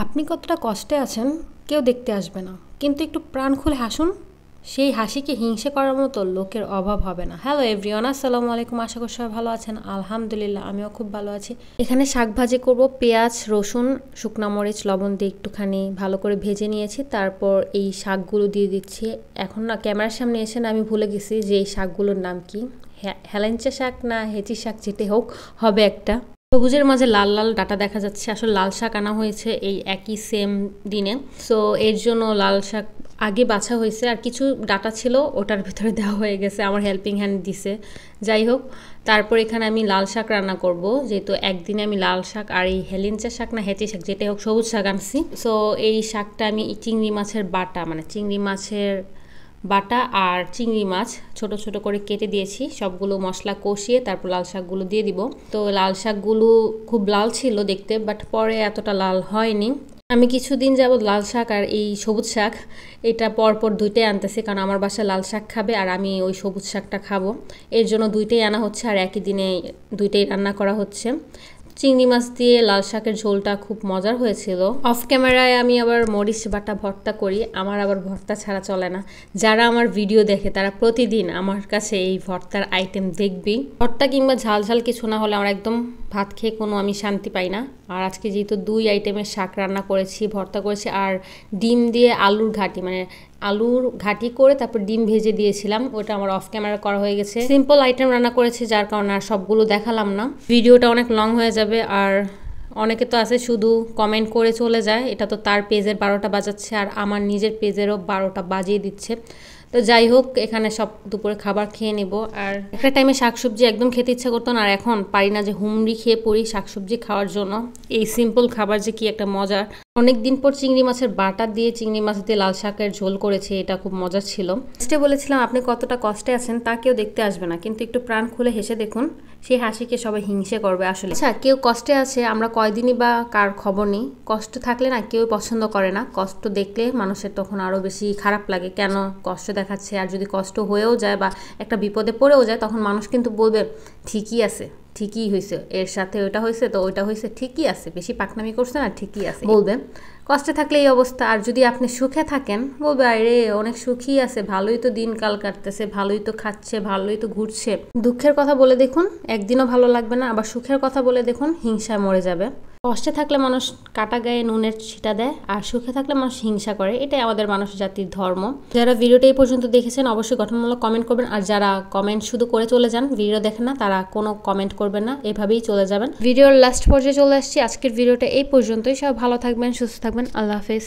আপনি কতটা কষ্টে আছেন কেউ দেখতে আসবে না, কিন্তু একটু প্রাণ খুলে হাসুন, সেই হাসিকে হিংসে করার মতো লোকের অভাব হবে না। হ্যালো এভরিওয়ান, আসসালামু আলাইকুম। আশা করি সবাই ভালো আছেন। আলহামদুলিল্লাহ আমিও খুব ভালো আছি। এখানে শাক ভাজি করব। পেঁয়াজ, রসুন, শুকনা মরিচ, লবণ দিয়ে একটুখানি ভালো করে ভেজে নিয়েছি। তারপর এই শাকগুলো দিয়ে দিচ্ছি। এখন না ক্যামেরার সামনে এসে না আমি ভুলে গেছি যে এই শাকগুলোর নাম কি। হেলেঞ্চা শাক না হেঁচি শাক, যেটাই হোক হবে একটা। সবুজের মাঝে লাল লাল ডাটা দেখা যাচ্ছে। আসলে লাল শাক আনা হয়েছে এই একই সেম দিনে, সো এর জন্য লাল শাক আগে বাছা হয়েছে, আর কিছু ডাটা ছিল ওটার ভিতরে দেওয়া হয়ে গেছে, আমার হেল্পিং হ্যান্ড দিছে। যাই হোক, তারপর এখানে আমি লাল শাক রান্না করব, যেহেতু একদিনে আমি লাল শাক আর এই হেলেঞ্চা শাক না হেঁচি শাক যেটাই হোক সবুজ শাক আনছি। সো এই শাকটা আমি চিংড়ি মাছের বাটা, মানে চিংড়ি মাছের বাটা আর চিংড়ি মাছ ছোট ছোট করে কেটে দিয়েছি। সবগুলো মশলা কষিয়ে তারপর লাল শাকগুলো দিয়ে দিব। তো লাল শাকগুলো খুব লাল ছিল দেখতে, বাট পরে এতটা লাল হয়নি। আমি কিছুদিন যাবত লাল শাক আর এই সবুজ শাক এটা পরপর দুইটাই আনতেছি, কারণ আমার বাসায় লাল শাক খাবে আর আমি ওই সবুজ শাকটা খাবো। এর জন্য দুইটাই আনা হচ্ছে আর একই দিনে দুইটাই রান্না করা হচ্ছে। চিংড়ি মাছ দিয়ে লাল শাকের ঝোলটা খুব মজার হয়েছিল। অফ ক্যামেরায় আমি আবার মরিচ বাটা ভর্তা করি, আমার আবার ভর্তা ছাড়া চলে না। যারা আমার ভিডিও দেখে তারা প্রতিদিন আমার কাছে এই ভর্তার আইটেম দেখবি। ভর্তা কিংবা ঝাল ঝাল কিছু না হলে আমার একদম ভাত খেয়ে কোনো আমি শান্তি পাই না। আর আজকে যেহেতু দুই আইটেমের শাক রান্না করেছি, ভর্তা করেছি, আর ডিম দিয়ে আলুর ঘাটি, মানে আলুর ঘাটি করে তারপর ডিম ভেজে দিয়েছিলাম, ওটা আমার অফ ক্যামেরা করা হয়ে গেছে। সিম্পল আইটেম রান্না করেছি, যার কারণে আর সবগুলো দেখালাম না, ভিডিওটা অনেক লং হয়ে যাবে। আর অনেকে তো আছে শুধু কমেন্ট করে চলে যায়, এটা তো তার পেজের 12টা বাজাচ্ছে আর আমার নিজের পেজেরও 12টা বাজিয়ে দিচ্ছে। তো যাই হোক, এখানে সব দুপুরে খাবার খেয়ে নেব। আর একটা টাইমে শাকসবজি একদম খেতে ইচ্ছা করতো না, আর এখন পারি না যে হুমড়ি খেয়ে পড়ি শাকসবজি খাওয়ার জন্য। এই সিম্পল খাবার যে কি একটা মজার। অনেক দিন পর চিংড়ি মাছের বাটা দিয়ে চিংড়ি মাছ দিয়ে লাল শাকের ঝোল করেছে, এটা খুব মজার ছিল। ফার্স্টে বলেছিলাম আপনি কতটা কষ্টে আছেন তা কেউ দেখতে আসবে না, কিন্তু একটু প্রাণ খুলে হেসে দেখুন, সেই হাসিকে সবাই হিংসে করবে। আসলে আচ্ছা, কেউ কষ্টে আছে আমরা কয়দিনই বা কার খবর নেই। কষ্ট থাকলে না কেউ পছন্দ করে না, কষ্ট দেখলে মানুষের তখন আরও বেশি খারাপ লাগে, কেন কষ্ট দেখাচ্ছে। আর যদি কষ্ট হয়েও যায় বা একটা বিপদে পড়েও যায়, তখন মানুষ কিন্তু বলবে ঠিকই আছে, ঠিকই হয়েছে, এর সাথে ওইটা হয়েছে তো ওইটা হয়েছে, ঠিকই আছে, বেশি পাকনামি করছে না, ঠিকই আছে বলবে। কষ্টে থাকলে এই অবস্থা। আর যদি আপনি সুখে থাকেন বলবে আরে অনেক সুখী আছে, ভালোই তো দিনকাল কাটতেছে, ভালোই তো খাচ্ছে, ভালোই তো ঘুরছে। দুঃখের কথা বলে দেখুন, একদিনও ভালো লাগবে না। আবার সুখের কথা বলে দেখুন, হিংসায় মরে যাবে। কষ্টে থাকলে মানুষ কাটা গায়ে নুনের ছিটা দেয়, আর সুখে থাকলে মানুষ হিংসা করে। এটাই আমাদের মানুষ জাতির ধর্ম। যারা ভিডিওটা এই পর্যন্ত দেখেছেন অবশ্যই গঠনমূলক কমেন্ট করবেন, আর যারা কমেন্ট শুধু করে চলে যান, ভিডিও দেখেন না, তারা কোনো কমেন্ট করবেন না, এভাবেই চলে যাবেন। ভিডিওর লাস্ট পর্যায়ে চলে আসছি। আজকের ভিডিওটা এই পর্যন্তই। সবাই ভালো থাকবেন, সুস্থ থাকবেন। আল্লাহ হাফেজ।